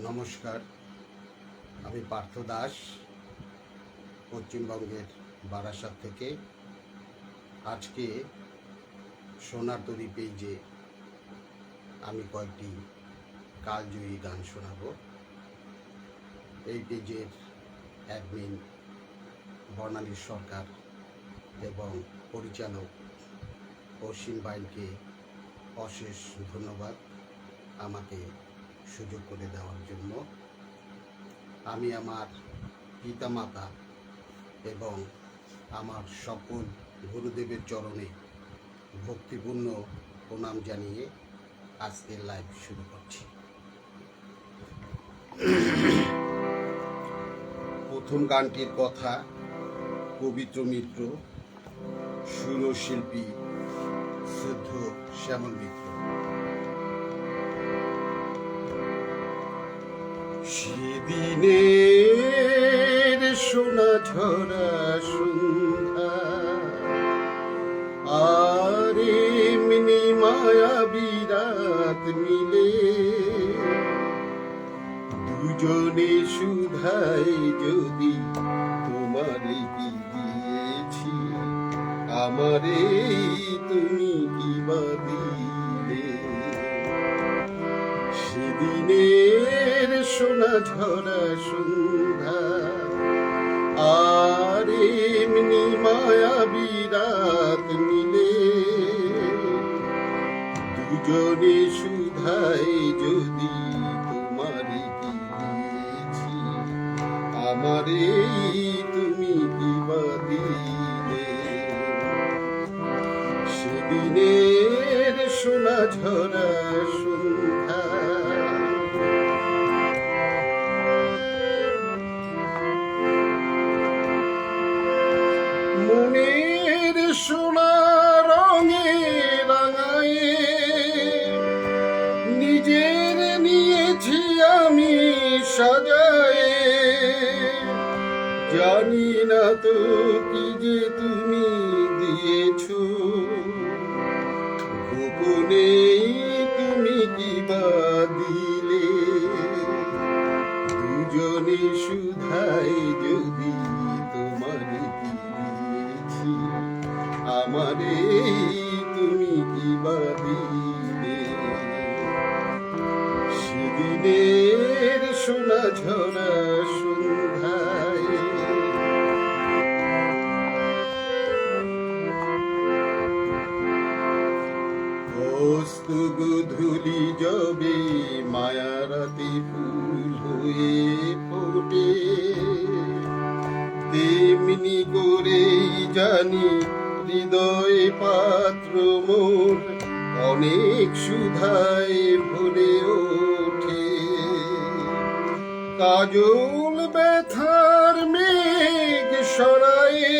নমস্কার, আমি পার্থ দাস, পশ্চিমবঙ্গের বারাসাত থেকে। আজকে সোনার তরী পেজে আমি কয়েকটি কালজয়ী গান শোনাব। এই পেজের অ্যাডমিন বর্ণালী সরকার এবং পরিচালক অসীম বাইনকে অশেষ ধন্যবাদ আমাকে সুযোগ করে দেওয়ার জন্য। আমি আমার পিতামাতা এবং আমার সকল গুরুদেবের চরণে ভক্তিপূর্ণ প্রণাম জানিয়ে আজকের লাইভ শুরু করছি। প্রথম গানটির কথা পবিত্র মিত্র, সুরশিল্পী শুদ্ধ শ্যামল মিত্র। সেদিনের সোনা ঝরা সন্ধ্যা আর এমনি মায়াবী রাত মিলে দুজনে সুধাই যদি তোমারে কি দিয়েছি, আমারে তুমি কি বা দিলে। সেদিনের সোনা ঝরা সন্ধ্যা আর এমনি মায়াবী রাত মিলে দুজনে সুধাই যদি তোমারে কি দিয়েছি, আমারে তুমি কি বা দিলে। সেদিনের সোনা ঝরা সন্ধ্যা মনের সোনা রঙে রাঙায়ে নিজের নিয়েছি আমি সাজায়ে, জানি না তো কি যে তুমি দিয়েছো, গোপনে তুমি কি বা দিলে। দুজনে সুধাই যদি তোমারে কি দিয়েছি, আমারে তুমি কি বা দিলে। সেদিনের সোনা ঝরা সন্ধ্যায় অস্ত গোধূলি যবে মায়ারাতে ফুল হয়ে ফোটে, তেমনি করেই জানি হৃদয় পাত্র মোর অনেক সুধায় ভরে ওঠে। কাজল ব্যথার মেঘ সরায়ে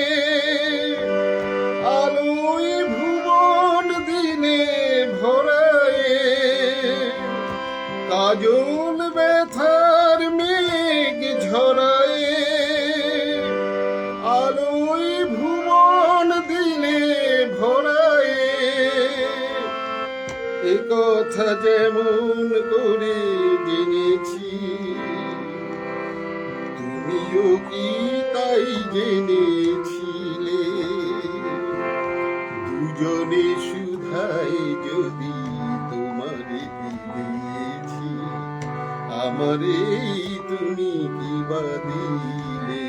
আলোয় ভুবন দিনে ভরায়ে, কাজল ব্যথার মেঘ ঝরায়ে আলোয় ভুবন দিলে ভরায়ে। এ কথা যেমন করে জেনেছি, তুমিও কি তাই জেনেছিলে। দুজনে সুধাই যদি তোমারে কি দিয়েছি, আমারে তুমি কি বা দিলে।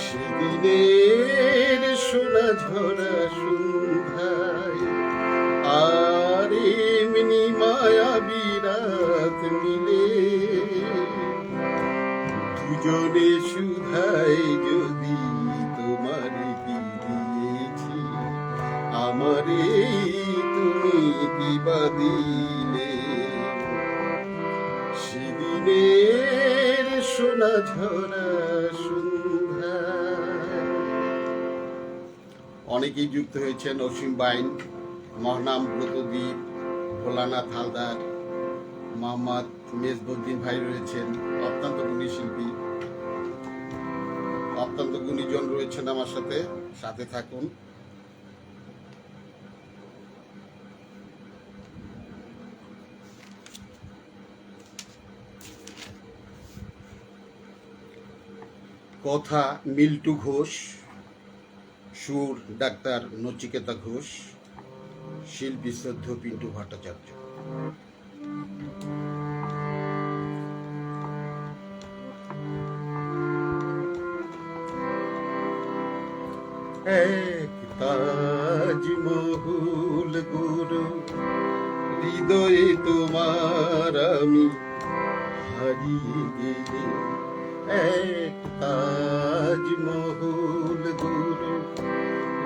সেদিনের সোনা ঝরা সন্ধ্যায় আর এমনি মায়াবী রাত মিলে দুজনে সুধাই যদি তোমারে কি দিয়েছি, আমারে তুমি কি বা দিলে। সেদিনের সোনা ঝরা সন্ধ্যা। অনেকেই যুক্ত হয়েছেন, অসীম বাইন, মহনাম ব্রতদ্বীপ, ভোলানাথ হালদার, মোহাম্মদ মেজবুদ্দিন ভাই রয়েছেন, অত্যন্ত গুণী শিল্পী, অত্যন্ত গুণীজন রয়েছেন আমার সাথে। সাথে থাকুন। কথা মিল্টু ঘোষ, সুর ডাক্তার নচিকেতা ঘোষ, শিল্পী শ্রদ্ধ পিন্টু ভট্টাচার্য। এক তাজমহল গুরু, হৃদয়ে তোমার আমি হারিয়ে গেলে। এক তাজমহল গুরু,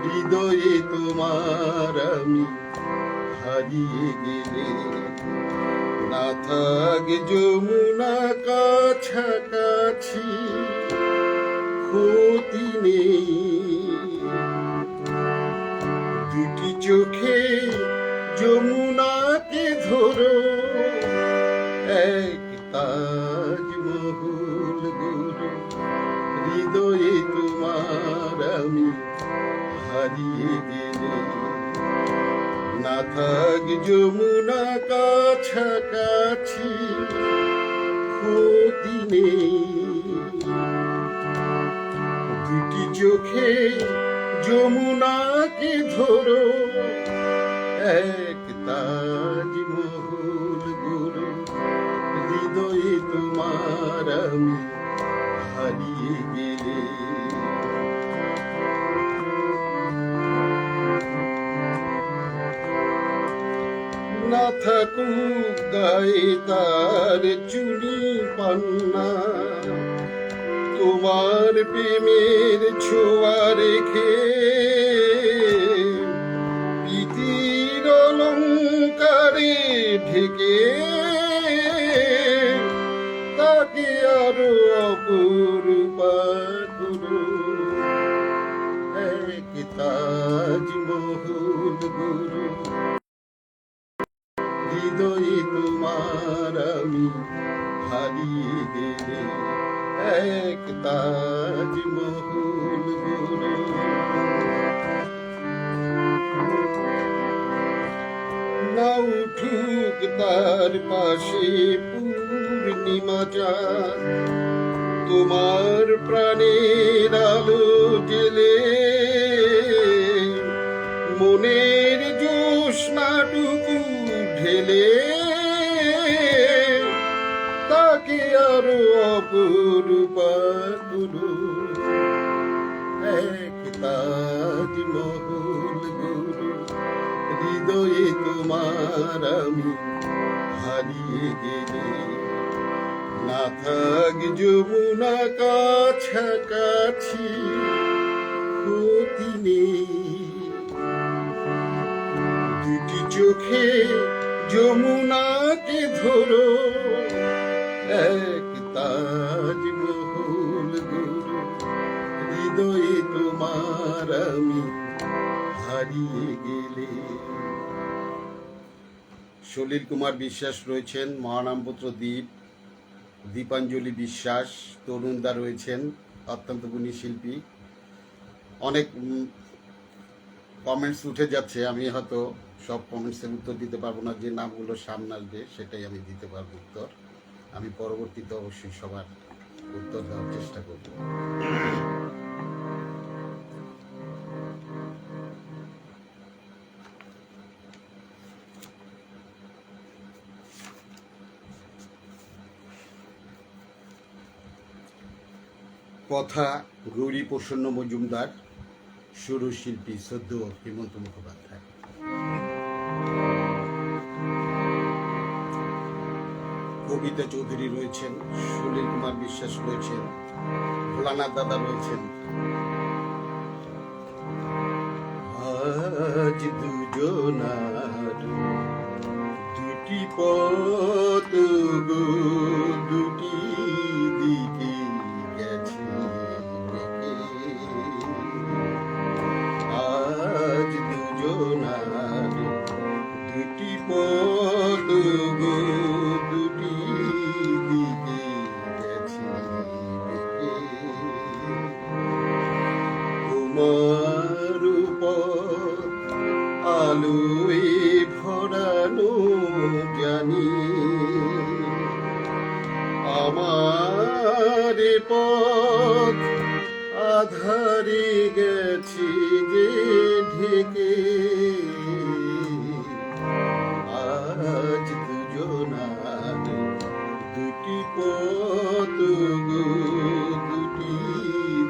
হৃদয়ে তোমার আমি হারিয়ে গেলে। না থাকে যমুনা কাছাকাছি, ক্ষতি নেই দুটি চোখে যমুনাকে ধরো। এক তাজমহল গুরু, হৃদয়ে তোমার আমি হারিয়ে গেলে। না থাক যমুনা কাছাকাছি, ক্ষতি নেই দুটি চোখে যমুনাকে ধরো। এক তাজমহল গুরু, হৃদয়ে তোমার আমি হারিয়ে গেলে। না থাকুক গায়ে তার চুনি পান্না, তোমার প্রেমের ছোঁয়া রেখে প্রীতির অলঙ্কারে ঢেকে তাকে আরো অপরূপা করো। এক তাজমহল গুরু, হৃদয়ে তোমার আমি হারিয়ে গেলে। এক তাজমহল গুরু। না উঠুক তার পাশে পূর্ণিমা চাঁদ, তোমার প্রাণের আলো জেলে মনের জ্যোৎস্নাটুকু ঢেলে তাকে আরো অপরূপা করো। এক তাজমহল গুরু, হৃদয়ে তোমার আমি হারিয়ে গেলে। না থাক যমুনা কাছাকাছি, ক্ষতি নেই দুটি চোখে যমুনাকে ধরো। এক তাজমহল গুরু, হৃদয়ে তোমার আমি হারিয়ে গেলে। সলিল কুমার বিশ্বাস রয়েছেন, মহানামপুত্র দ্বীপ, দীপাঞ্জলি বিশ্বাস, তরুণদা রয়েছেন, অত্যন্ত গুণী শিল্পী। অনেক কমেন্টস উঠে যাচ্ছে, আমি হয়তো সব কমেন্টসের উত্তর দিতে পারবো না। যে নামগুলো সামনে আসবে সেটাই আমি দিতে পারবো উত্তর। আমি পরবর্তীতে অবশ্যই সবার উত্তর দেওয়ার চেষ্টা করব। কথা গৌরী প্রসন্ন মজুমদার, সুরশিল্পী সদ্য হেমন্ত মুখোপাধ্যায়। কবিতা চৌধুরী রয়েছেন, সলিল কুমার বিশ্বাস রয়েছেন, ভোলানাথ দাদা রয়েছেন। আজ দুজনার দুটি পথ গো, দুটি দিকে গেছে বেঁকে। আজ দুজনার দুটি পথ গো, দুটি দিকে গেছে বেঁকে। তোমার পথ আলোয় ভরানো জানি, আমার পথ আধারে গেছি যে ঢেকে, আজ দুজনার দুটি পথ গো, দুটি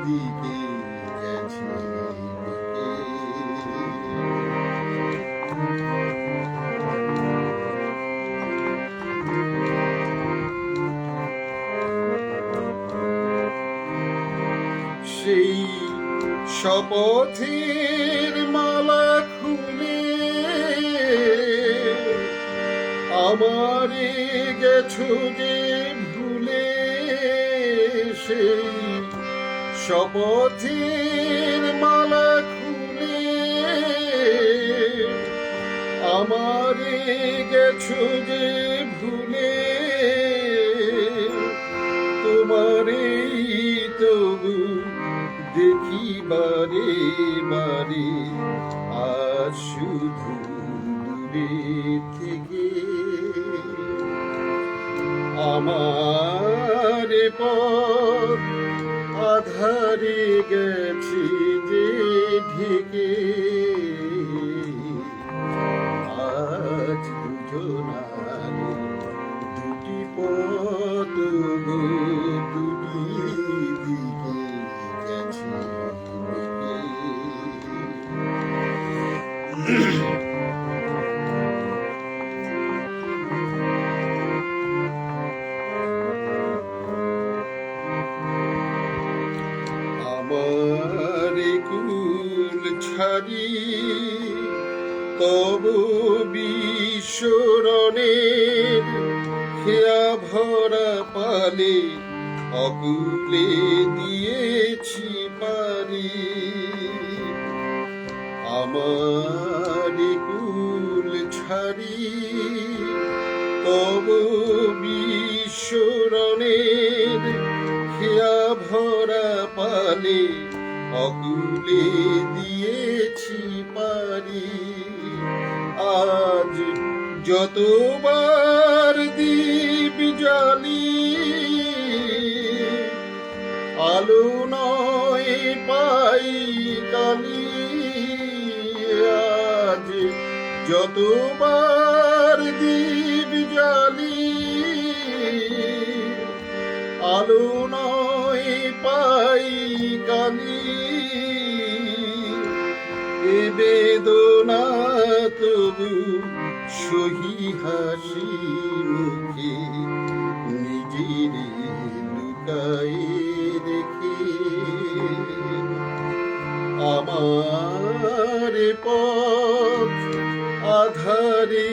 দিকে গেছে বেঁকে। সেই শপথের মালা খুলে আমারে গেছো যে ভুলে, সেই শপথের মালা খুলে আমারে গেছো যে ভুলে, তোমারে তবু দেখি বারে বারে, আজ শুধু দূরে থেকে। আমার পথ আধারে গেছে যে ঢেকে, আজ দুজনার দুটি পথ গো, দুটি দিকে গেছে বেঁকে। আমার কুল ছাড়ি তব বিশ্বরণের খেয়া ভরা পালে, অকুলে দিয়েছি পারি। আমার কুল ছাড়ি তব বিশ্বরণের খেয়া ভরা পালে, অকুলে দিয়েছি পারি। আজ যতবার দীপ জ্বালি, আলো নয় পাই কালি। আজ যতবার দীপ জ্বালি, আলো নয় পাই কালি। এ বেদনা তবু সহি হাসি মুখে, নিজের লুকায়ে রেখে। আমার পথ আধারে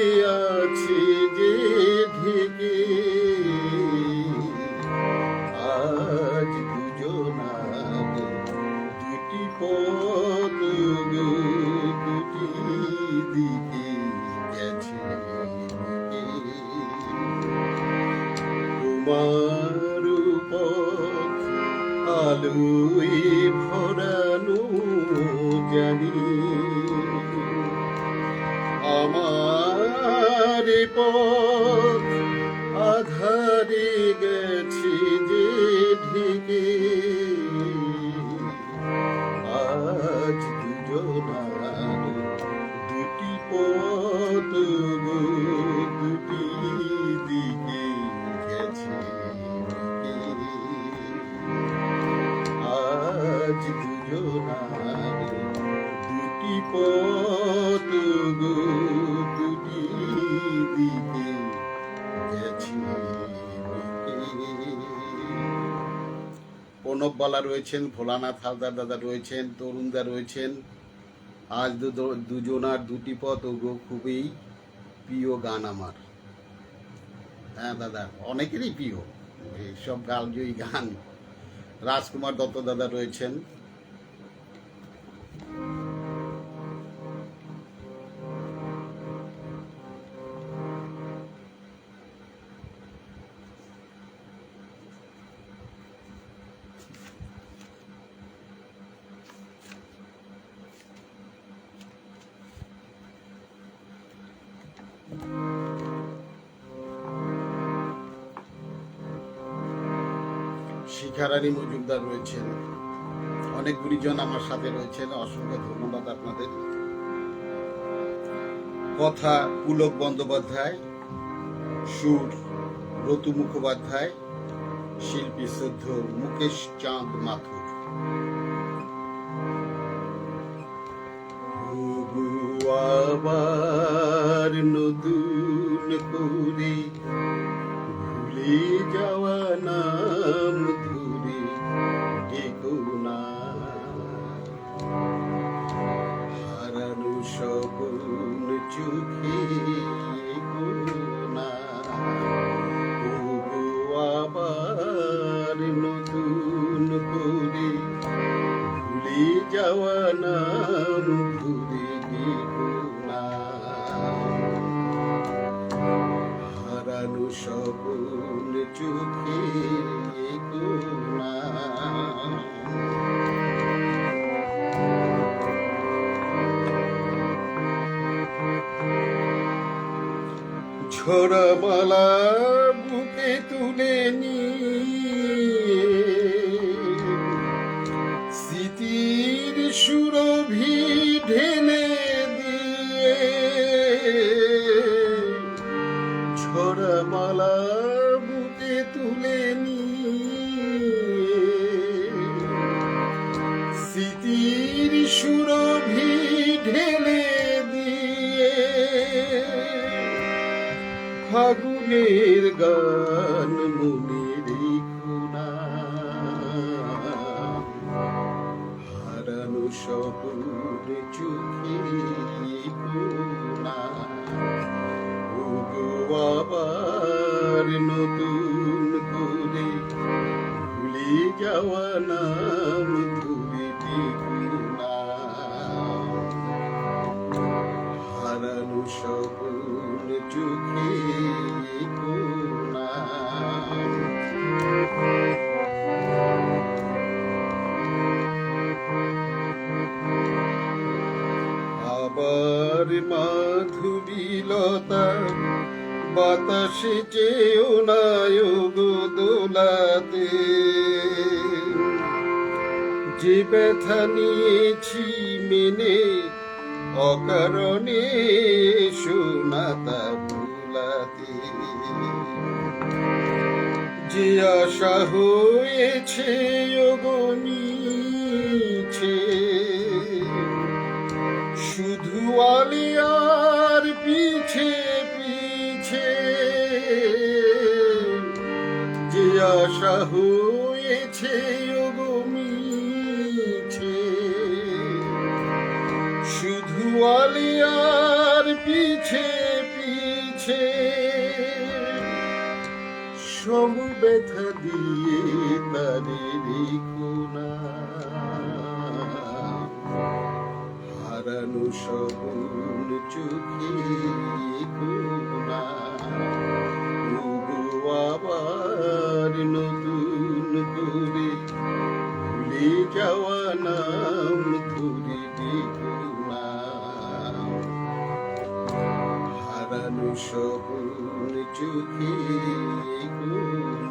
আছে যে ঢেকে, আজ দুজনার দুটি পথ গো, দুটি দিকে গেছে বেঁকে। তোমার পথ আলোয় ভরানো জানি, আমার পথ আধারে গেছে যে ঢেকে, আজ দুজনার দুটি পথ গো, দুটি দিকে গেছে বেঁকে। আজ দুজনার দুটি পথ গো, দুটি দিকে গেছে বেঁকে। প্রণববালা রয়েছেন, ভোলানাথ হালদার দাদা রয়েছেন, তরুণদা রয়েছেন। আজ দুজনার দুটি পথ গো খুবই প্রিয় গান আমার। হ্যাঁ দাদা, অনেকেরই প্রিয় এইসব গালজয়ী গান। রাজকুমার দত্ত দাদা রয়েছেন। শিখারানী মজুমদার রয়েছেন। অনেক গুরুজন আমার সাথে রয়েছেন, অসংখ্য ধন্যবাদ আপনাদের। কথা পুলক বন্দ্যোপাধ্যায়, সুর রতু মুখোপাধ্যায়, শিল্পী শ্রদ্ধ মুকেশ চাঁদ মাথুর। আবার নতুন করে ভুলে যাওয়া নাম ধরে ডেকো না, হারানো স্বপ্ন চোখে এগো না। আবার নতুন করে ভুলে যাওয়া নাম ধরে ডেকো না, হারানো স্বপ্ন চোখে এগো না। ঝরা মালা বুকে তুলে নিয়ে স্মৃতির সুরভি ঢেলে দিয়ে, ঝরা মালা বুকে তুলে নিয়ে স্মৃতির সুরভি ঢেলে দিয়ে, ফাগুনের গান মনে রেখো না, হারানো স্বপ্ন চোখে এগো না। ওগো আবার নতুন করে ভুলে যাওয়া নাম ধরে ডেকো না, হারানো স্বপ্ন চোখে এগো না। আবার মাধুরীলতা বাতাসে চেয়েও না গো দোলাতে, যে ব্যথা নিয়েছি মেনে অকারণে শোনাতা ভুলাতে, যে আশা হয়েছে গো মিছে, শুধু আলিয়ার পিছে পিছে, যে আশা হয়েছে গো মিছে, শুধু আলিয়ার পিছে পিছে, সব ব্যথা দিয়ে তারে রেখো না, হারানো স্বপ্ন চোখে এগো না। ওগো আবার নতুন করে ভুলে যাওয়া নাম ধরে ডেকো না, হারানো স্বপ্ন চোখে এগো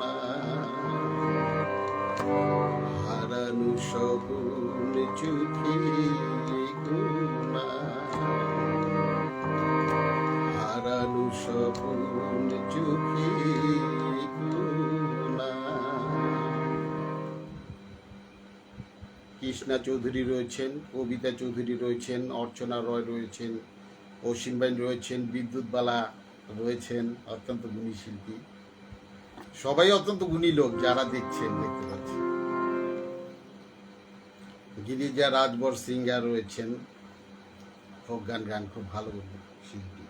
না, হারানো স্বপ্ন চোখে এগো না, হারানো স্বপ্ন চোখে এগো না। কৃষ্ণা চৌধুরী রয়েছেন, কবিতা চৌধুরী রয়েছেন, অর্চনা রয় রয়েছেন, অসীম বাইন রয়েছেন, বিদ্যুৎ বালা রয়েছেন, অত্যন্ত গুণী শিল্পী। সবাই অত্যন্ত গুণী লোক যারা দেখছেন, দেখতে পাচ্ছেন। গিরিজা রাজবর সিঙ্গার রয়েছেন, ফোক গান গান খুব ভালো শিল্পী।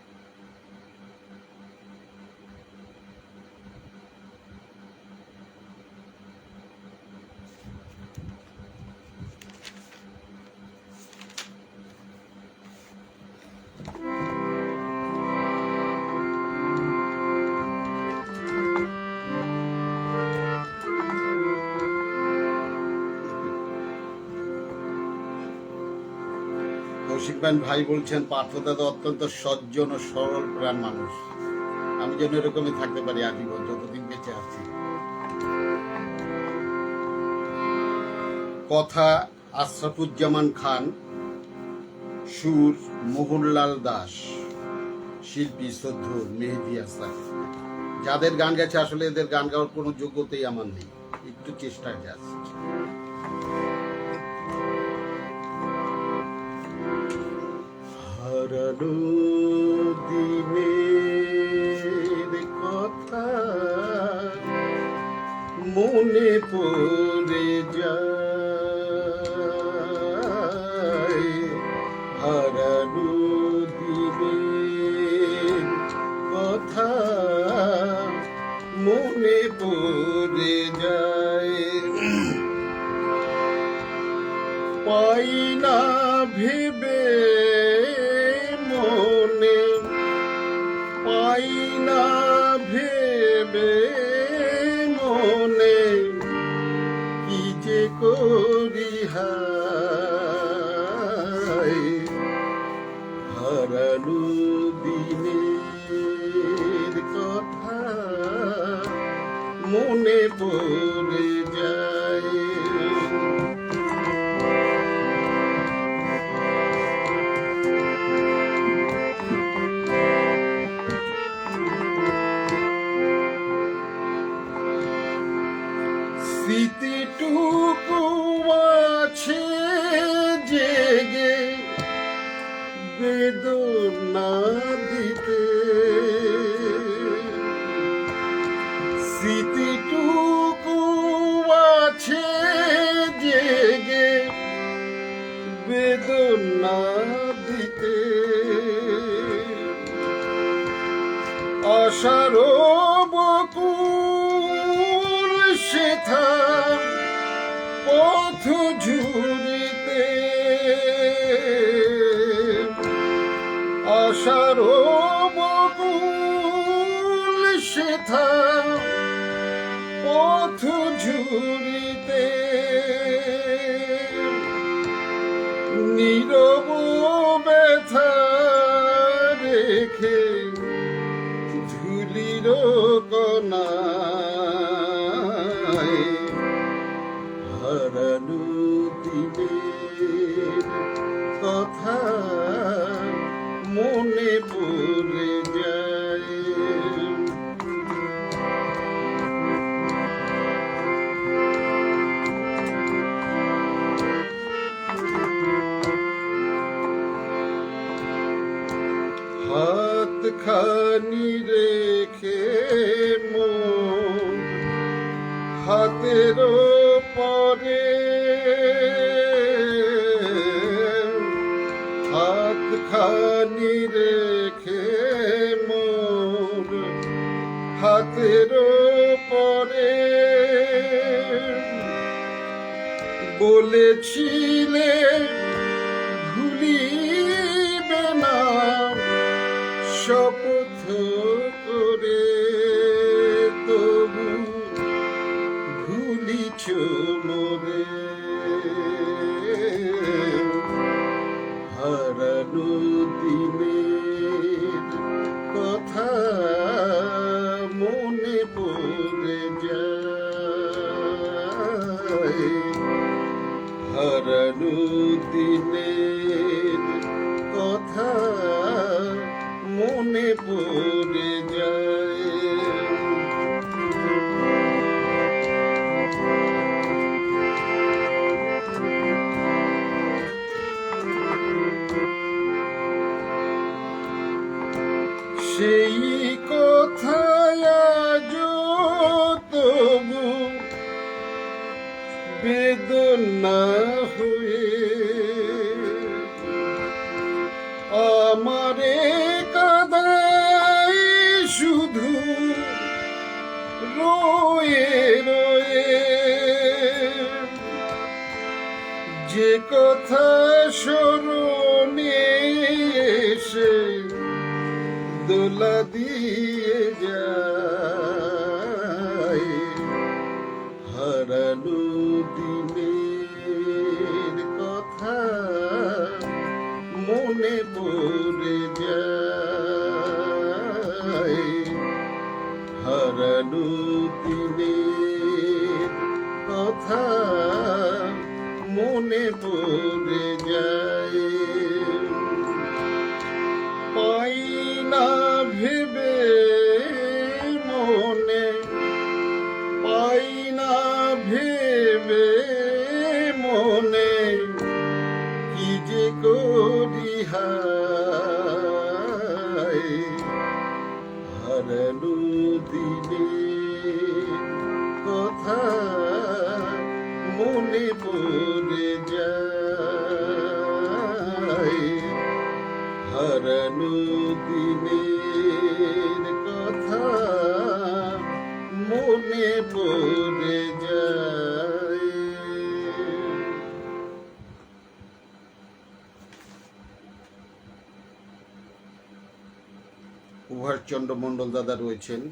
কৌশিকবান ভাই বলছেন, পার্থদাদা অত্যন্ত সজ্জন ও সরল প্রাণ মানুষ। আমি যেন এরকমই থাকতে পারি আজীবন, যতদিন বেঁচে আছি। কথা আশরাফুজ্জামান খান, সুর মোহনলাল দাস, শিল্পী শ্রদ্ধেয় মেহেদী হাসান। যাদের গান গেছে আসলে এদের গান গাওয়ার কোনো যোগ্যতাই আমার নেই, একটু চেষ্টায় যাচ্ছে। হারানো দিনের কথা মনে পড়ে যায়, হারানো দিনের কথা মনে পড়ে যায়, পাই না ভেবে মনে, পাই না ভেবে মনে, কি যে করি হায়, হারানো দিনের কথা মনে পড়ে যায়। স্মৃতিটুকু আছে জেগে বেদনা দিতে, স্মৃতিটুকু আছে জেগে বেদনা দিতে, আশার বকুল সেথা পথ ঝুরিতে, আশার বকুল সেথা পথ ঝুরিতে, নীরব ব্যথা রেখে ধুলির কণায়, হারানো দিনের কথা মনে পড়ে যায়। হাত খানি রেখে মন হাতের পরে, হাত খানি রেখে মন হাতের পরে, বলেছিলে ভুলিবে না শপথ করে, তবু ভুলিছ মোরে, হারানো দিনের কথা মনে পড়ে যায়, হারানো দিনের কথা মনে পড়ে যায়। সেই কথায় আজও তবু বেদনা হয়ে আমারে কাঁদাই শুধু রয়ে রয়ে, যে কথা স্মরণে এসে দোলা দিয়ে যায়, হারানো দিনের কথা মনে পড়ে যায়, হারানো দিনের কথা মনে পড়ে যায়, পাই না ভেবে মনে, পাই না ভেবে মনে, কি যে করি হায়, হারানো দিনে কথা মনে পড়ে যায়, হারানো দিনের কথা মনে পড়ে যায়। প্রভাষচন্দ্র মণ্ডল দাদা রয়েছেন।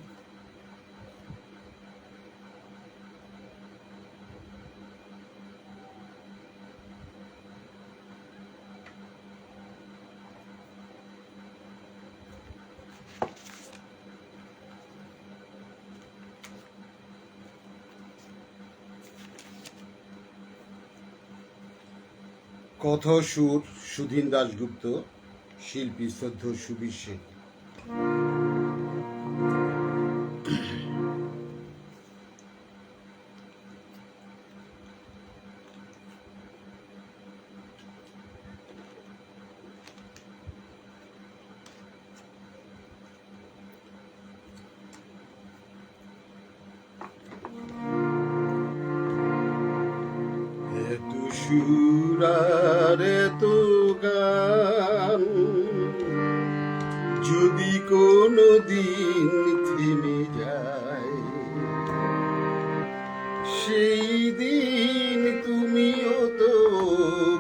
কথা সুর সুধীন দাশগুপ্ত, শিল্পী শ্রদ্ধ সুবীর সেন। সুর আর এত গান যদি কোনো দিন থেমে যায়, সেই দিন তুমিও তো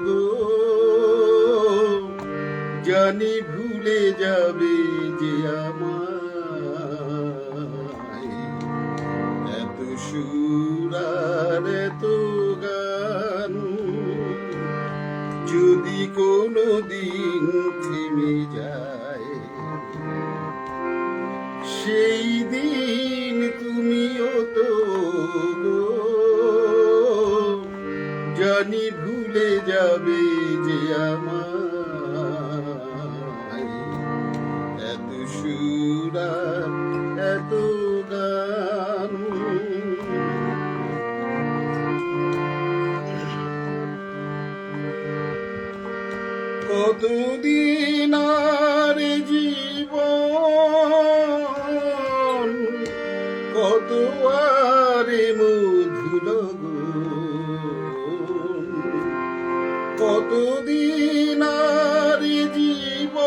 গো জানি ভুলে যাবে যে আমায়। এত সুর আর এত গান যদি কোনো দিন থেমে যায়, সেই দিন তুমিও তো গো জানি ভুলে যাবে যে আমায়। এত সুর আর এত গান কতদিন আর জীবন, কত আর মধুর গুণ, কতদিন আর জীবন,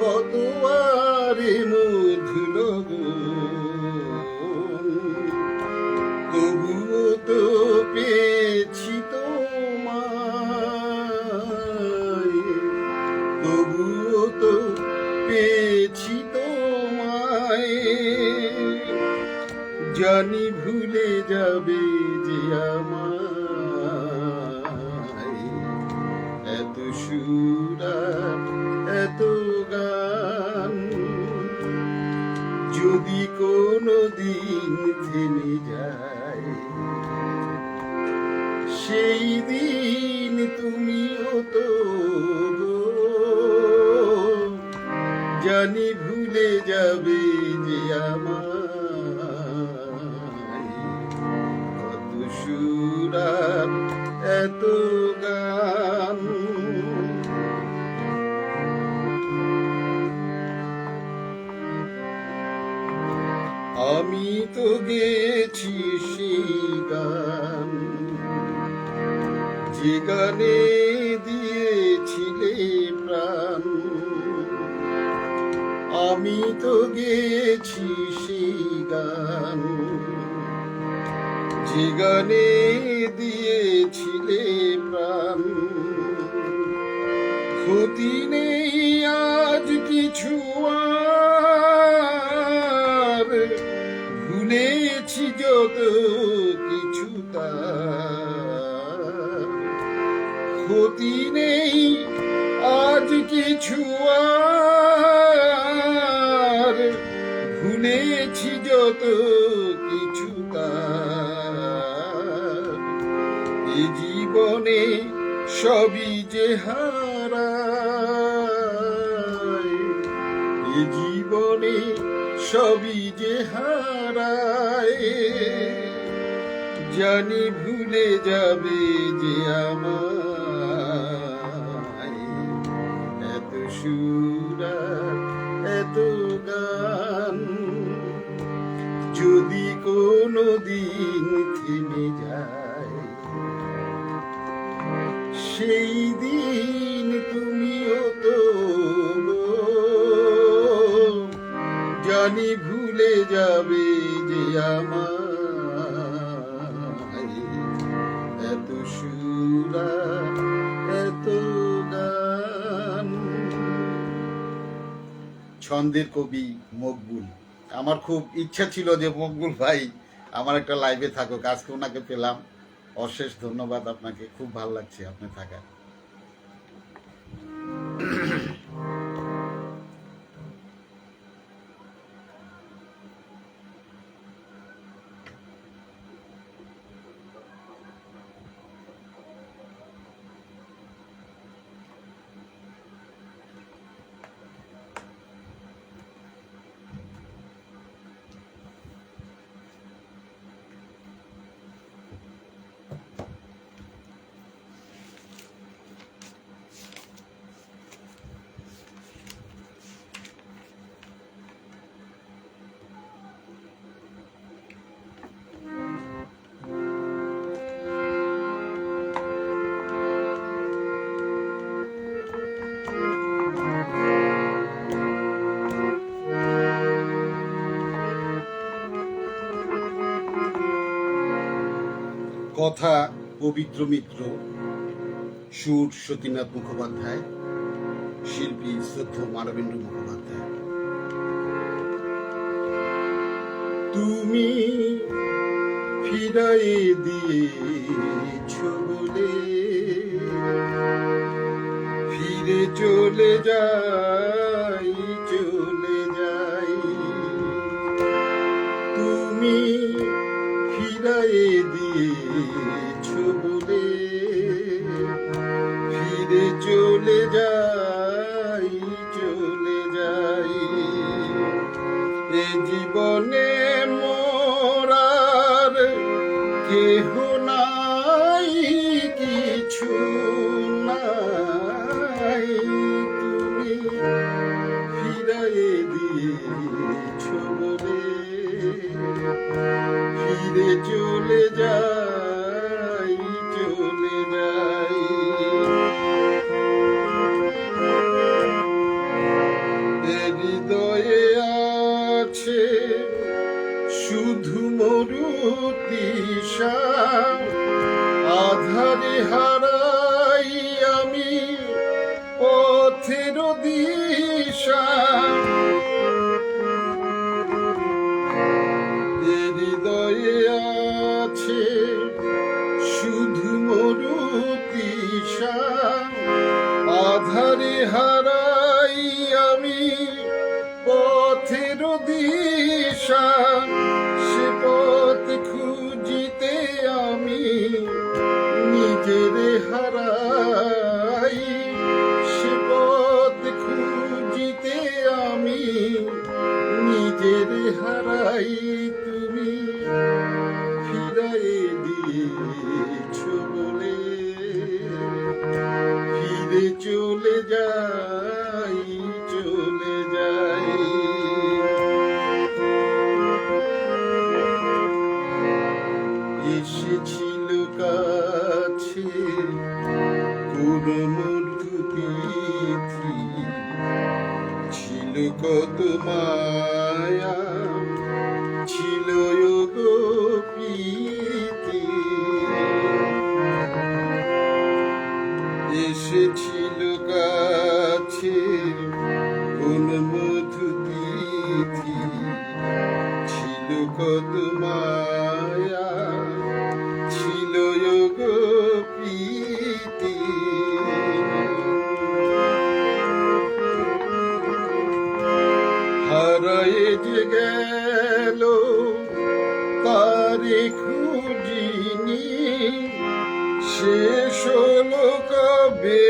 কত আর মধুর গুণ, তবুও তো পেয়েছি তোমায়, তবুও তো পেয়েছি তোমায়, জানি ভুলে যাবে যে আমায়। এত সুর আর এত গান যদি কোনো দিন থেমে যায়, সেই দিন তুমিও তো গো জানি ভুলে যাবে যে আমায়। কত সুর আর এত গান আমি তো গেছি সেই গান, যে গানে দিয়েছিলে প্রাণ। আমি তো গেছি সেই গান, যে গানে দিয়েছিলে প্রাণ। ক্ষতি নেই আজ কিছু আর, ভুলেছি যত কিছু তার। ক্ষতি নেই আজ কিছু আর, ভুলেছি যত কিছু তার। সবই যে হারায়, এ জীবনে সবই যে হারায়, জানি ভুলে যাবে যে আমায়। এত সুর আর এত গান যদি কোনো দিন থেমে যায়, সেই দিন তুমিও তো জানি ভুলে যাবে যে আমায়। এত সুর আর এত গান। ছন্দের কবি মকবুল। আমার খুব ইচ্ছা ছিল যে মকবুল ভাই আমার একটা লাইভে থাকুক, আজকে ওনাকে পেলাম। অশেষ ধন্যবাদ আপনাকে, খুব ভালো লাগছে আপনি থাকায়। কথা পবিত্র মিত্র, সুর সতীনাথ মুখোপাধ্যায়, শিল্পী শ্রদ্ধ মানবেন্দ্র মুখোপাধ্যায়। তুমি ফিরাই দিয়েছ বলে ফিরে চলে যাই, চলে যাই। তুমি ফিরাই দিয়েছ বলে ফিরে চলে যাই, চলে যাই। এ জীবনে মোরার কেহ নাই, কিছু নাই। তুমি ফিরাই দিয়েছ বলে ফিরে চলে যাই, চলে যাই। হৃদয়ে আছে শুধু মরুতিশা, আধারে হারাই আমি পথের দিশা। হৃদয়ে আছে শুধু মরুতিশা, আধারে হারাই আমি পথের দিশা। সে পথ খুঁজিতে আমি নিজের হারাই, সে পথ খুঁজিতে আমি নিজের হারাই। তুমি ফিরাই দিয়েছ বলে ফিরে চলে যাই, চলে যাই। এসেছিল কাছে কোন মধু তিথি, ছিল কত মায়া, ছিল গো প্রীতি। এসেছিল কাছে কোন মধু তিথি, ছিল কত মায়া, ছিল গো প্রীতি। হারায়ে যে গেল তারে খুঁজিনি, শেষ হলো কবে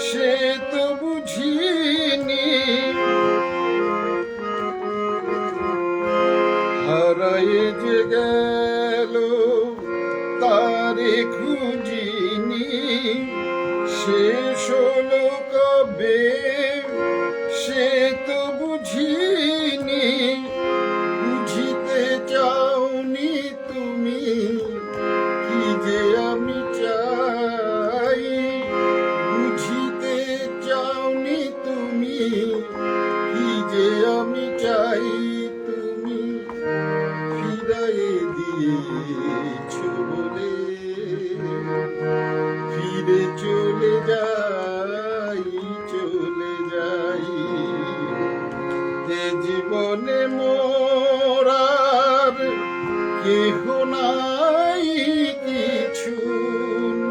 সে তো বুঝিনি, হারায়ে যে গেল তারে খুঁজিনি, শেষ হলো কবে সে তো বুঝিনি। বুঝিতে চাওনি তুমি কি যে আমি চাই, বুঝিতে চাওনি তুমি কি যে আমি চাই। তুমি ফিরাইয়ে দিয়েছ বলে ফিরে চলে যাই, চলে যাই। এ জীবনে মোরার কেহ নাই, কিছু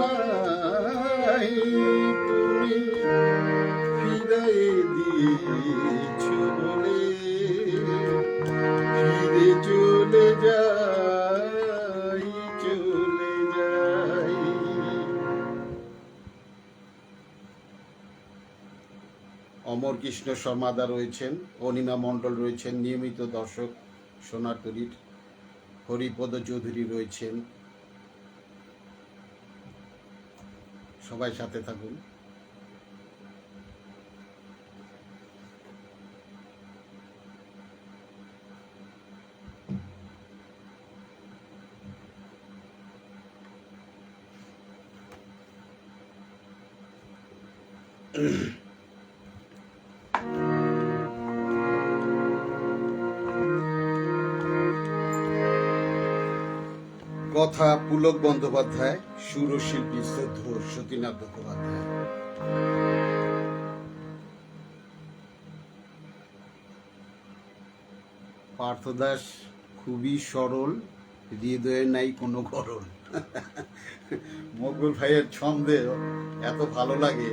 নাই, তুমি ফিরাইয়ে দিয়েছ বলে ফিরে চলে যাই, চলে যাই। অমর কৃষ্ণ শর্মাদা রয়েছেন, অনিমা মণ্ডল রয়েছেন, নিয়মিত দর্শক সোনার তরীর। হরিপদ চৌধুরী রয়েছেন, সবাই সাথে থাকুন। কথা পুলক বন্দ্যোপাধ্যায়, সুরশিল্পী শ্রদ্ধেয় সতীনাথ মুখোপাধ্যায়। পার্থ দাস খুবই সরল, হৃদয়ে নাই কোনো গরল। মকবুল ভাইয়ের ছন্দে এত ভালো লাগে,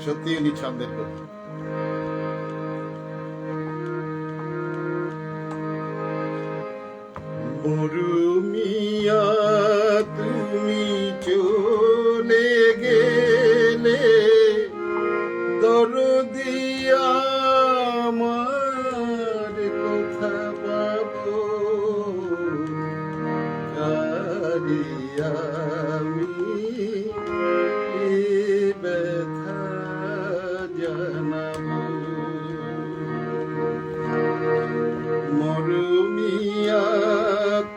সত্যি উনি ছন্দের কবি। মরুমিয়া তুমি চলে গেলে, দরদিয়া আমার কথা পাবো, কারি আমি এ ব্যথা জানাবো। মরুমিয়া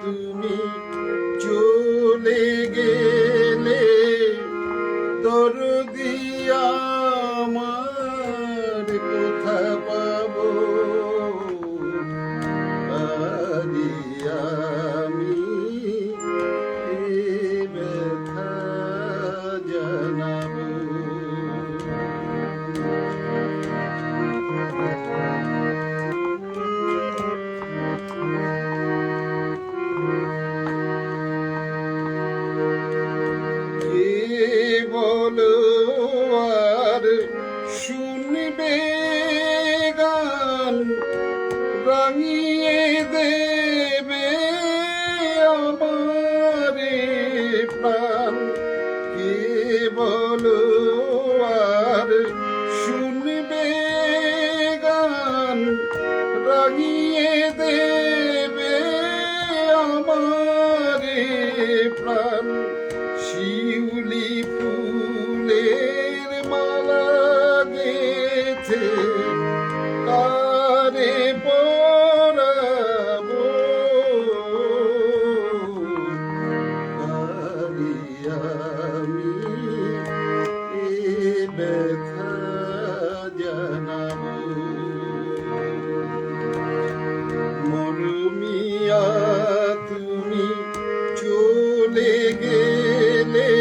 তুমি চলে গেলে, দরদিয়া আমার কথা পাবো, আরি আমি এ ব্যথা জানাবো। বলো আর শুনবে গান, রাঙিয়ে দেবে আমার প্রাণ। কে বলো আর শুনবে গান, রাঙিয়ে দেবে আমার প্রাণ। শিউলি ফুলের মালা গেথে কারে পরাবো, কারি আমি এ ব্যথা জানাবো। মরুমিয়া তুমি চলে গেলে,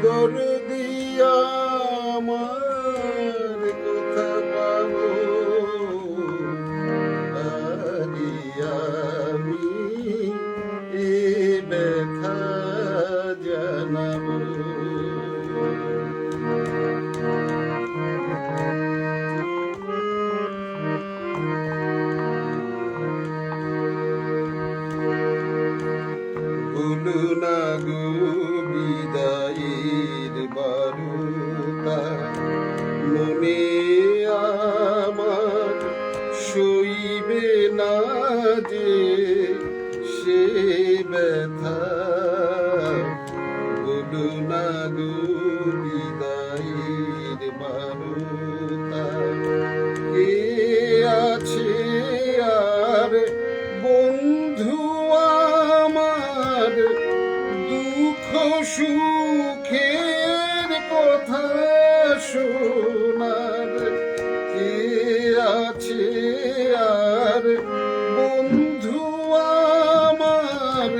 দরদিয়া আমার কথা পাবো, আরি আমি এ ব্যথা জানাবো। মনে আমার সইবে না যে সে ব্যথা, বলো না গো বিদায়ের বারতা। কে আছে আর বন্ধু আমার দুঃখ সুখের কথা শোনার? কে আছে আর বন্ধু আমার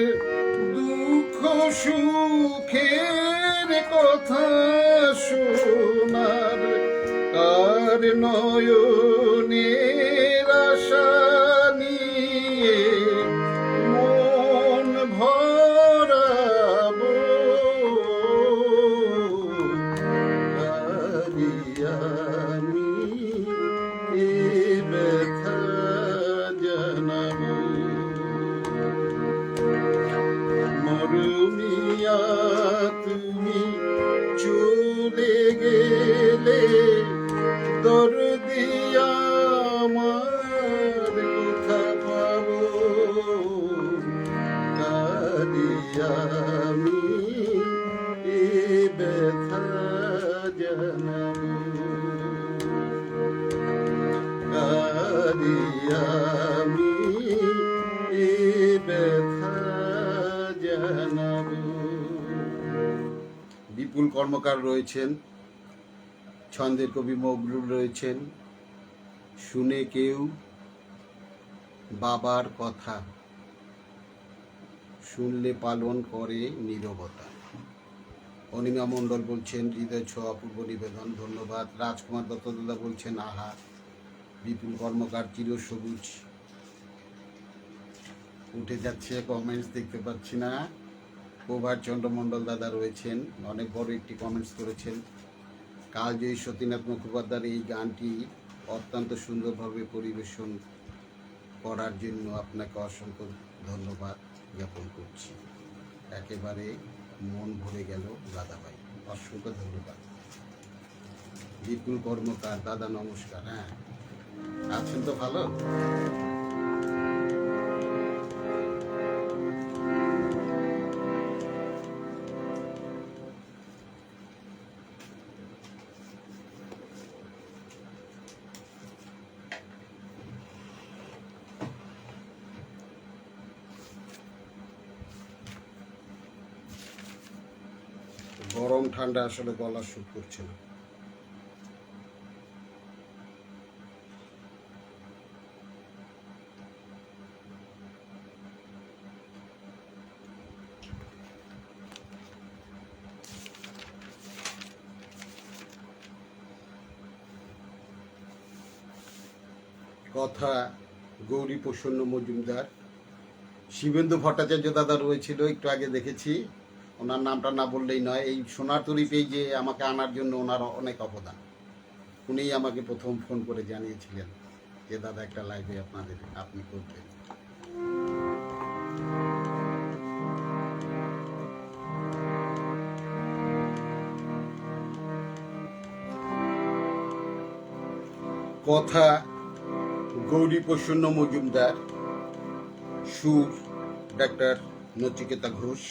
দুঃখ সুখের কথা শোনার? কার নয়নের আশা নিয়ে মন ভরাবো? কারি আমি এ ব্যথা জানাবো? মরমিয়া তুমি চলে গেলে দরদি আমার কোথা পাবো? কারি আমি এ ব্যথা জানাবো? কারি আমি এ ব্যথা জানাবো? বিপুল কর্মকার রয়েছেন, ছন্দের কবি মকবুল রয়েছেন। শুনে কেউ বাবার কথা, শুনলে পালন করে নীরবতা। অনিমা মণ্ডল বলছেন হৃদয় ছোঁয়া অপূর্ব নিবেদন, ধন্যবাদ। রাজকুমার দত্ত দাদা বলছেন আহা। বিপুল কর্মকার চিরসবুজ উঠে যাচ্ছে, কমেন্টস দেখতে পাচ্ছি না। প্রভাত চন্দ্র মণ্ডল দাদা রয়েছেন, অনেক বড় একটি কমেন্টস করেছেন। কালজয়ী সতীনাথ মুখোপাধ্যায়ের এই গানটি অত্যন্ত সুন্দরভাবে পরিবেশন করার জন্য আপনাকে অসংখ্য ধন্যবাদ জ্ঞাপন করছি। একেবারে মন ভরে গেল দাদাভাই, অসংখ্য ধন্যবাদ। বিপুল কর্মকার দাদা নমস্কার। হ্যাঁ, আছেন তো ভালো? গরম ঠান্ডা আসলে গলা শুট করছে না। কথা গৌরী প্রসন্ন মজুমদার। শিবেন্দু ভট্টাচার্য দাদা রয়েছিল, একটু আগে দেখেছি। ওনার নামটা না বললেই নয়। এই সোনার তরী পেজে আমাকে আনার জন্য ওনার অনেক অবদান। উনিই আমাকে প্রথম ফোন করে জানিয়েছিলেন যে দাদা একটা লাইভে আপনি করবেন। কথা গৌরী প্রসন্ন মজুমদার, সুর ডাক্তার নচিকেতা ঘোষ,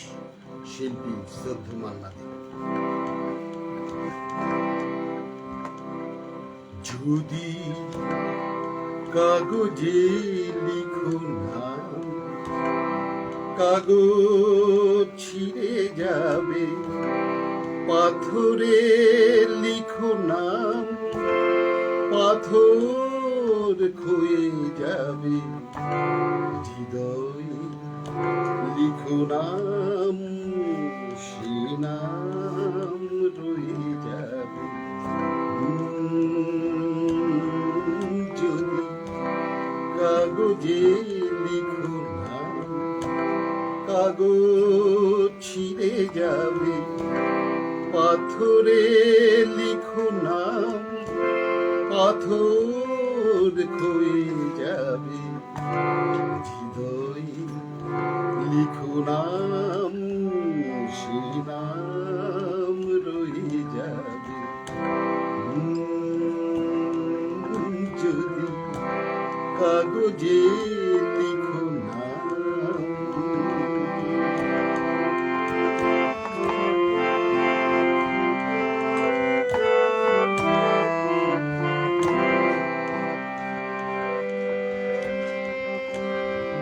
শিল্পী শ্রদ্ধু মান্না দে। যদি কাগজে লিখো না, কাগজ ছিঁড়ে যাবে, পাথরে লিখো নাম, পাথর ক্ষয়ে যাবে, হৃদয় লিখো নাম, সে নাম রয়ে যাবে। যদি কাগজে লিখো নাম, কাগজ ছিঁড়ে যাবে, পাথরে লিখো নাম, পাথর ক্ষয়ে যাবে, হৃদয় লিখো নাম, সে নাম রয়ে যাবে। কাগজে লিখো না।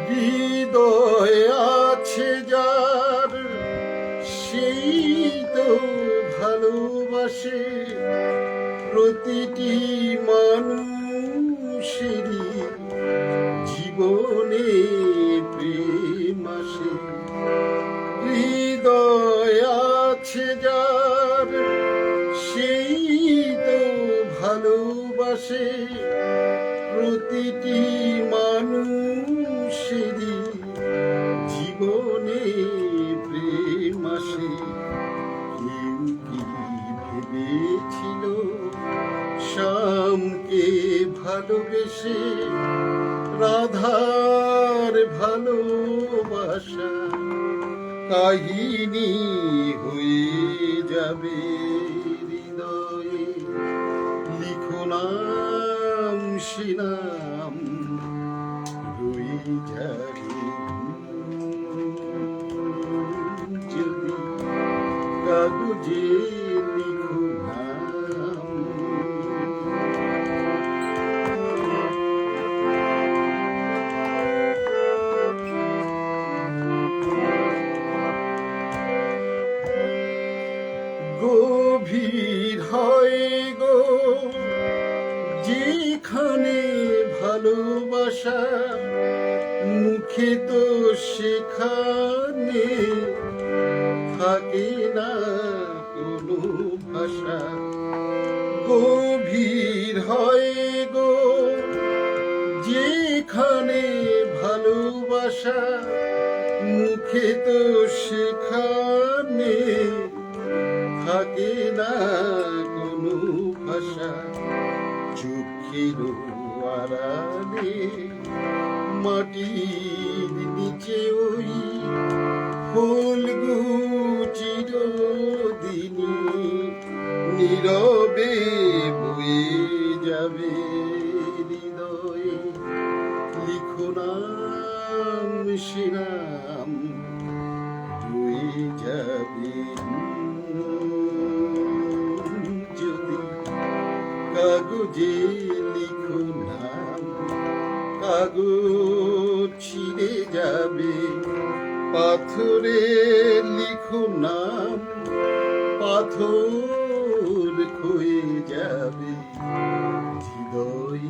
হৃদয় আছে যার সেই তো ভালোবাসে, প্রতিটি মানুষেরই জীবনে প্রেম আসে। হৃদয় আছে যার সেই তো ভালোবাসে, প্রতিটি মানুষেরই জীবনে প্রেম আসে। কেউ কি ভেবেছিল শ্যামকে ভালোবেসে রাধার ভালোবাসা কাহিনী হয়ে যাবে। হৃদয়ে লিখো নাম, সে নাম রয়ে যাবে। যদি কাগজে লিখো নাম। গভীর হয় গো যেখানে ভালোবাসা, মুখে তো সেখানে থাকে না কোনো ভাষা। গভীর হয় গো যেখানে ভালোবাসা, মুখে তো সেখানে থাকে না কোনো ভাষা। চোখের আড়ালে মাটির নিচে ওই ফুলগু চিরদিনই নীরবে বয়ে যাবে। হৃদয়ে লিখো নাম, সে নাম রয়ে যাবে। যদি কাগজে লিখো নাম, কাগজ ছিঁড়ে যাবে। পাথরে লিখো নাম, পাথর ক্ষয়ে যাবে। হৃদয়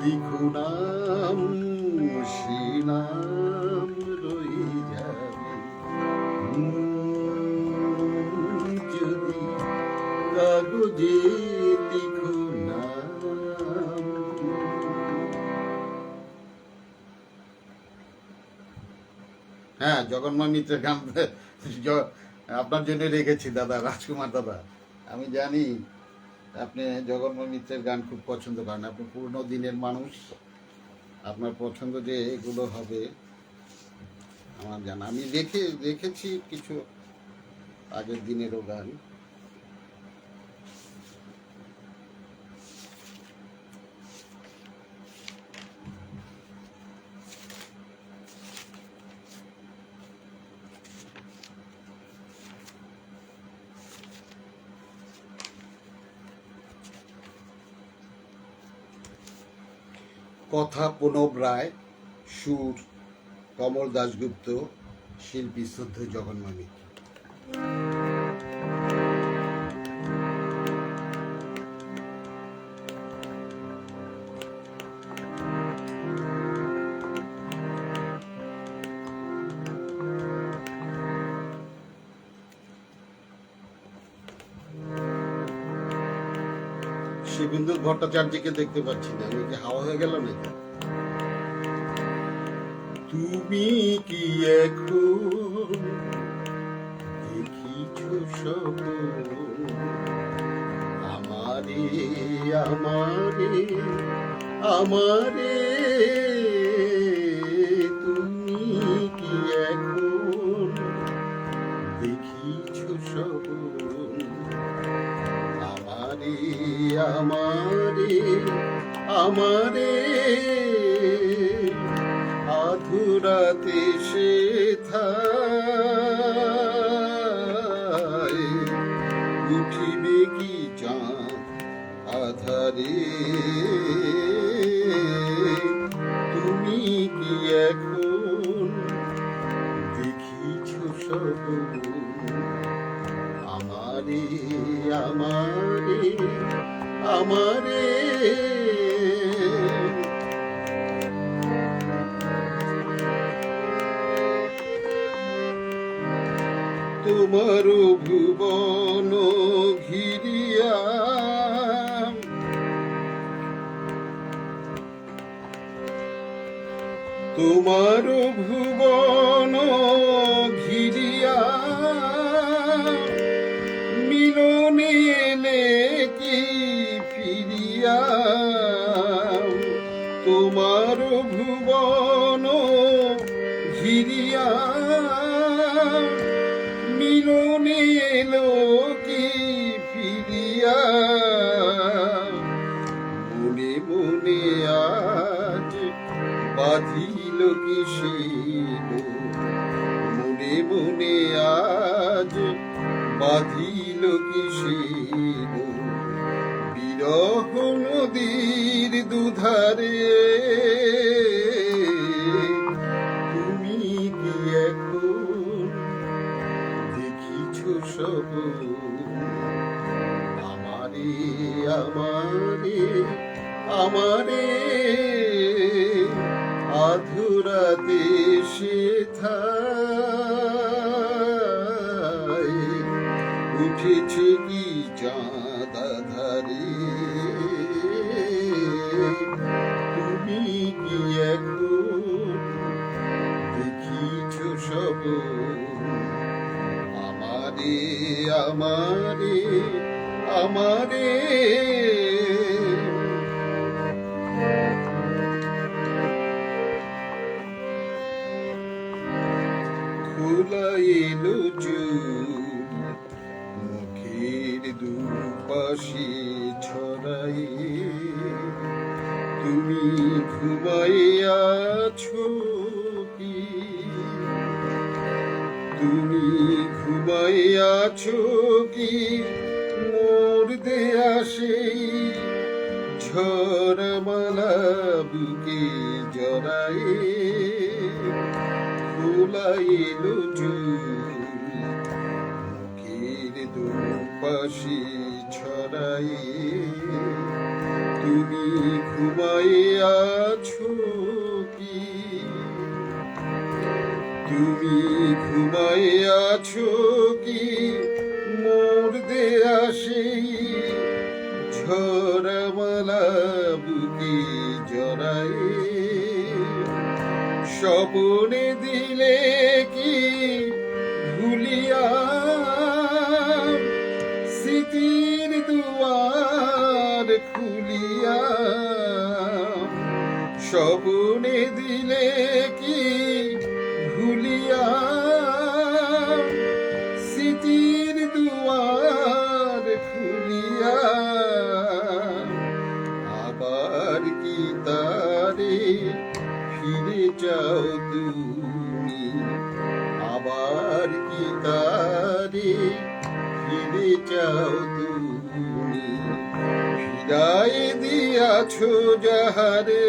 লিখো নাম, সে নাম রয়ে যাবে। যদি কাগজে লিখো নাম। হ্যাঁ, জগন্ময় মিত্রের গান আপনার জন্য রেখেছি দাদা, রাজকুমার দাদা। আমি জানি আপনি জগন্ময় মিত্রের গান খুব পছন্দ করেন, আপনি পুরনো দিনের মানুষ, আপনার পছন্দ যে এগুলো হবে আমার জানা। আমি রেখেছি কিছু আগের দিনেরও গান। কথা প্রণব রায়, সুর কমল দাশগুপ্ত, শিল্পী শুদ্ধ জগন্ময় মিত্র। শিবেন্দু ভট্টাচার্যকে দেখতে পাচ্ছি না, আমি কি হাওয়া হয়ে গেল নাকি? তুমি কি এখন দেখিছ স্বপ্ন আমারে, আমারে, আমারে? তুমি কি এখন দেখিছ স্বপ্ন আমারে, আমারে, আমারে আধুরাতে সেথায় উঠিবে কি চাঁদ আধারে তুমি কি এখন দেখিছ সব আমারে আমারে আমারে তোমার ভুবন ঘিরিয়া তোমার ভুবন ঘিরিয়া মিলনে এলে কি ফিরিয়া তোমার ভুবন ঘিরিয়া মিলনে এলো কি ফিরিয়া মনে মনে আজ বাঁধিল কি শিল মনে মনে আজ বাঁধিল কি শিল বিরহ নদীর দুধারে তুমি কি এখন দেখিছ সব আমারে আমারে আমারে আধুরাতে সেথায় উঠেছে কি চাঁদ আধারে তুমি কি এখন দেখিছ সব আমারে আমারে আমারে খোলা এলো মুখের দুপাশে ছড়াই তুমি ঘুমাইয়াছো কি তুমি ঘুমাইয়াছো কি মোর দেয়া সেই ঝড়মালা বুকে জড়াই খোলাইল মুখের দুপাশে ছড়াই তুমি ঘুমাইয়াছো কি তুমি ঘুমাইয়াছো কি মোর দেয়া সেই ঝড়মালা বুকে জড়াই স্বপনে দিলে কি ভুলিয়া স্মৃতির দুয়ার খুলিয়া স্বপনে দিলে কি ভুলিয়া স্মৃতির দুয়ার খুলিয়া আবার কি তারে ফিরে যাও তুমি আবার কি তারে ফিরে যাও তুমি ফিরাই দিয়াছো যাহারে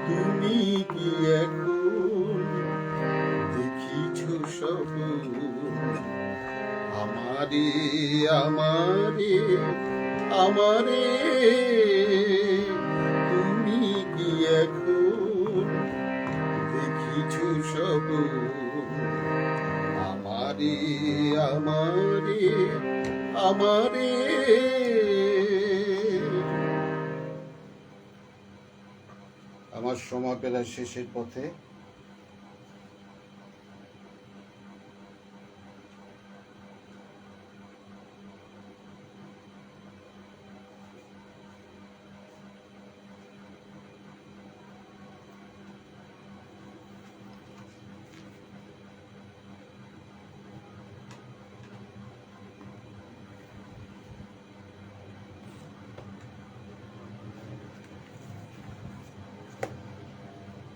তুমি কি এখন দেখিছ সব আমারে আমারে আমারে তুমি কি এখন দেখিছ সব আমারে আমারে আমারে আমার সময় পেলা শেষের পথে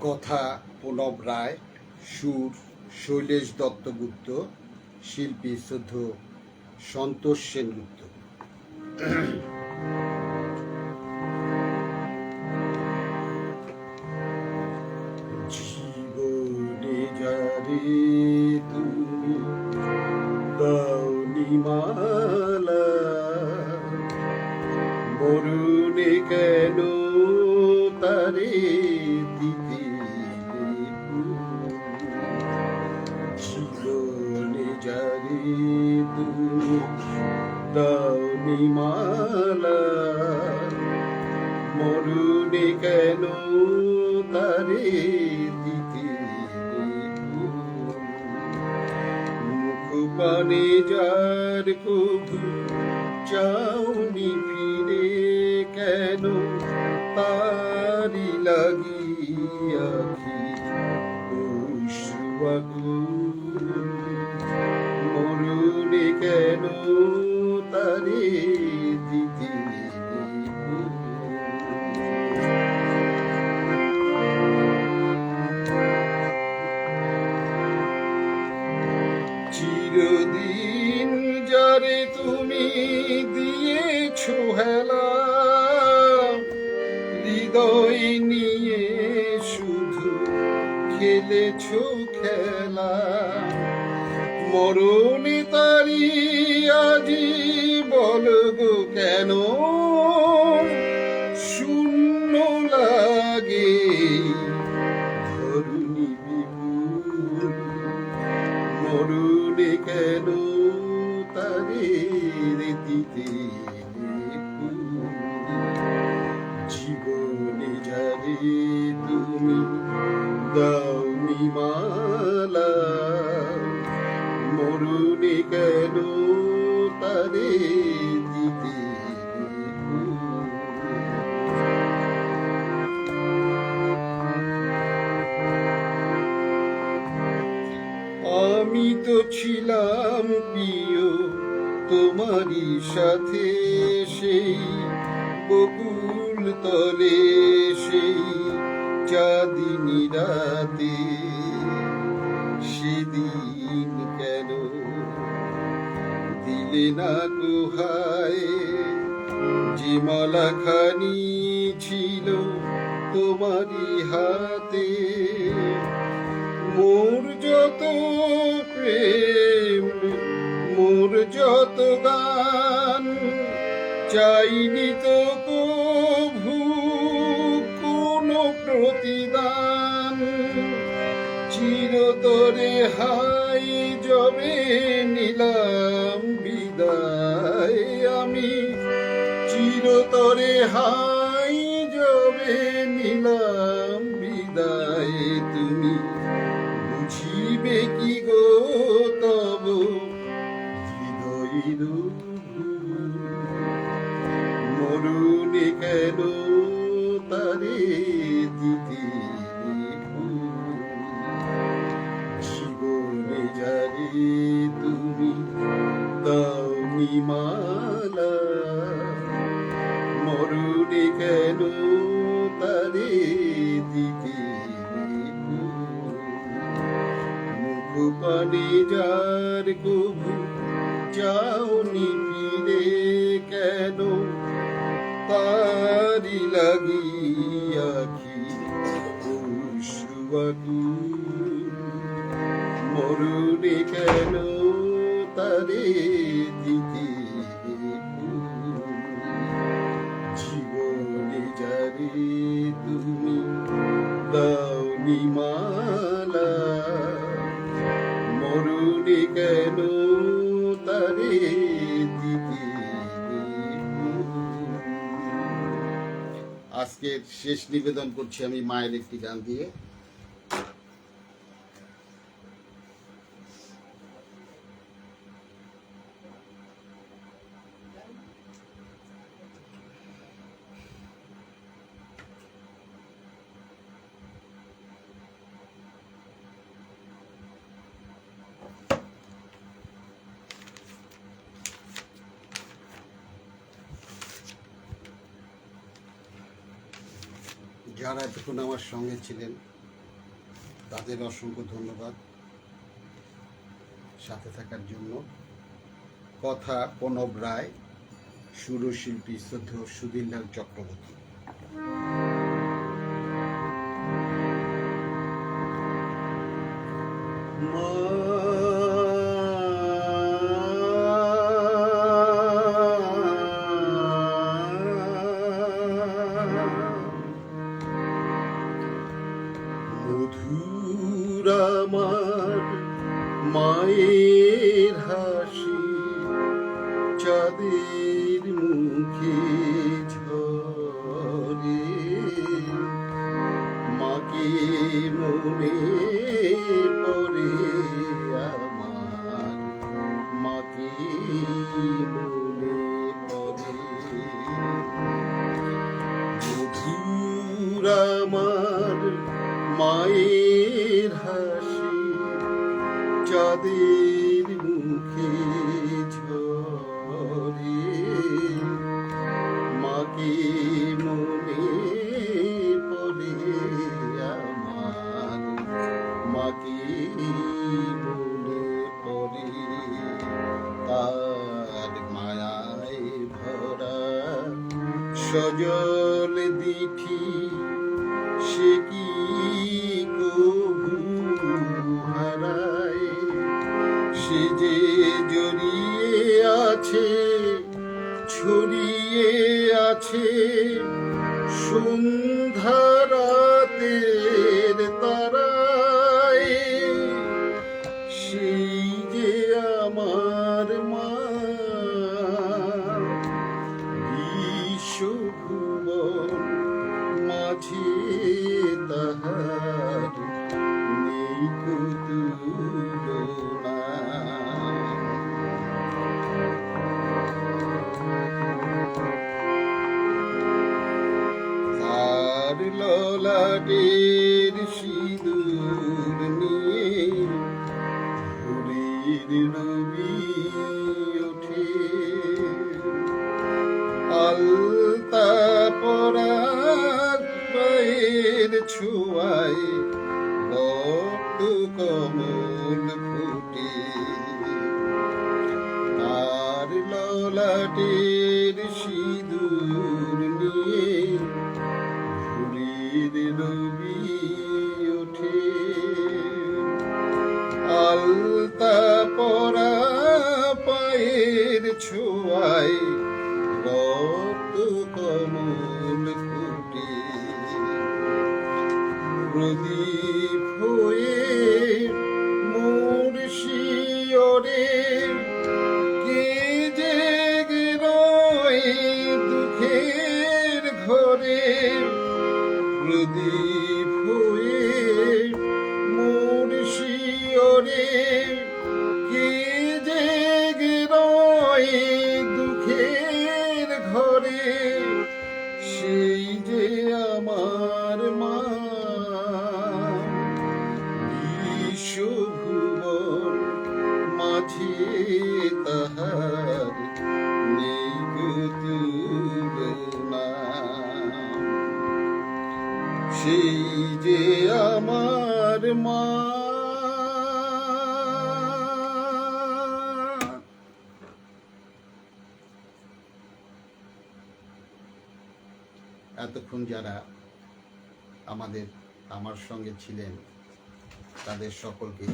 কথা প্রণব রায়, সুর শৈলেশ দত্তগুপ্ত, শিল্পী শ্রদ্ধ সন্তোষ সেনগুপ্ত। জীবনে যারে তুমি দাওনি মালা, মরুনে কেন তারে দিতে? জীবনে যারে তুমি দাওনি মালা, মরুনে কেন তারে দিতে? মুখ পানে যার কভু চাওনি ফিরে, কেন তারি লাগিয়া কি অশ্রুয়াকুল? মরুনে কেন তারে দিতে? চিরদিন যারে তুমি দিয়েছো হেলা, হৃদয় নিয়ে শুধু খেলেছো খেলা, মরণে তারি আজি বলগো কেন শূন্য লাগে ধরুনি বিপুল? মরুনে কেন তারে দিতে? জীবনে যারে তুমি দাওনি মালা, মরুনে কেন তারে দিতে? আমি তো ছিলাম প্রিয় তোমারই সাথে, সেই বকুল তলে সেই চাঁদিনী রাতে। সেদিন কেন দিলে না কোহায়, যে মালাখানি ছিল তোমারই হাতে? মোর যত প্রেম, মোর যত গান, চাইনি তো কভু কোনো প্রতিদান। চিরতরে হাই যবে নিলাম বিদায় আমি, চিরতরে হাই যবে নিলাম বিদায়, তুমি বুঝিবে কি গো তব হৃদয়ের ভুল? মরুনে কেন তারে দিতে? জীবনে যারে তুমি দাওনি মালা, মরুনে কেন তারে দিতে? মুখ পানে যার কভু চাওনি ফিরে, কেন তারি লাগিয়া কি অশ্রুয়াকুল? মরুনে কেন তারে দিতে? জীবনে যারে তুমি দাওনি মালা, মরুনে কেন তারে দিতে? আজকের শেষ নিবেদন করছি আমি মায়ের একটি গান দিয়ে। যারা এতক্ষণ আমার সঙ্গে ছিলেন তাদের অসংখ্য ধন্যবাদ সাথে থাকার জন্য। কথা প্রণব রায়, সুরশিল্পী শ্রদ্ধেয় সুধীরলাল চক্রবর্তী। মধুর আমার মায়ের হাসি, চাঁদের মুখে ঝরে, মাকে মনে পড়ে আমার, মাকে মনে পড়ে। মধুর আমার মায়ের হাসি, চাঁদের মুখে ঝরে, মাকে মনে পড়ে আমার, মাকে মনে পড়ে। তার মায়ায় ভরা সজল দিঠি, সে কি কভু হারায়, সে যে জড়িয়ে আছে, ছড়িয়ে আছে সন্ধ্যা রাতের তারায়, সেই যে আমার মা, বিশ্বভুবন মাঝে তাহার নেই তুলনা। তার ললাটের সিঁদুর নিয়ে ভোরের রবি ওঠে, আলতা পরার পায়ের ছোঁয়ায় রক্ত কমল ফুটে। তার ললাটের সিঁদুর নিয়ে ভোরের রবি ওঠে, আলতা পরা পায়ের ছোঁয়ায় রক্ত কমল ফুটে। প্রদীপ হয়ে মোর শিয়রে, কে জেগে রয় দুঃখের ঘরে, প্রদীপ হয়ে মোর শিয়রে, কে জেগে রয় দুঃখের ঘরে, সেই যে আমার মা, বিশ্বভুবন মাঝে তাহার নেই তুলনা, সেই যে আমার মা। এতক্ষণ যারা আমার সঙ্গে ছিলেন তাদের সকলকে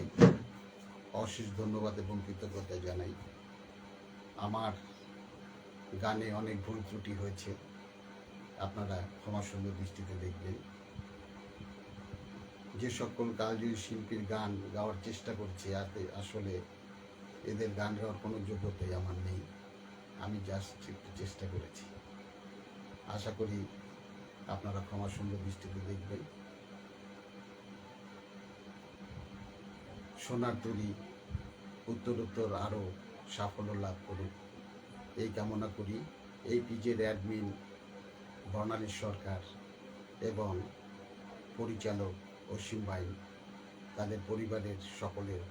অশেষ ধন্যবাদ এবং কৃতজ্ঞতা জানাই। আমার গানে অনেক ভুল ত্রুটি হয়েছে, আপনারা ক্ষমাসুন্দর দৃষ্টিতে দেখবেন। যে সকল কালজয়ী শিল্পীর গান গাওয়ার চেষ্টা করছে, আসলে এদের গান গাওয়ার কোনো যোগ্যতাই আমার নেই, আমি জাস্ট একটু চেষ্টা করেছি। আশা করি আপনারা ক্ষমাসুন্দর দৃষ্টিতে দেখবেন। সোনার তরী উত্তরোত্তর আরও সাফল্য লাভ করুক এই কামনা করি। এই পিজের অ্যাডমিন বর্ণালী সরকার এবং পরিচালক অসীম ভাই, তাদের পরিবারের সকলের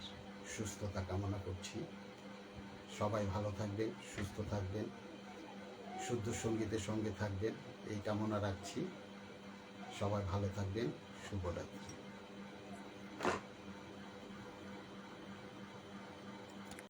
সুস্থতা কামনা করছি। সবাই ভালো থাকবেন, সুস্থ থাকবেন, শুদ্ধ সঙ্গীতের সঙ্গে থাকবেন এই কামনা রাখছি। সবাই ভালো থাকবেন। শুভরাত্রি।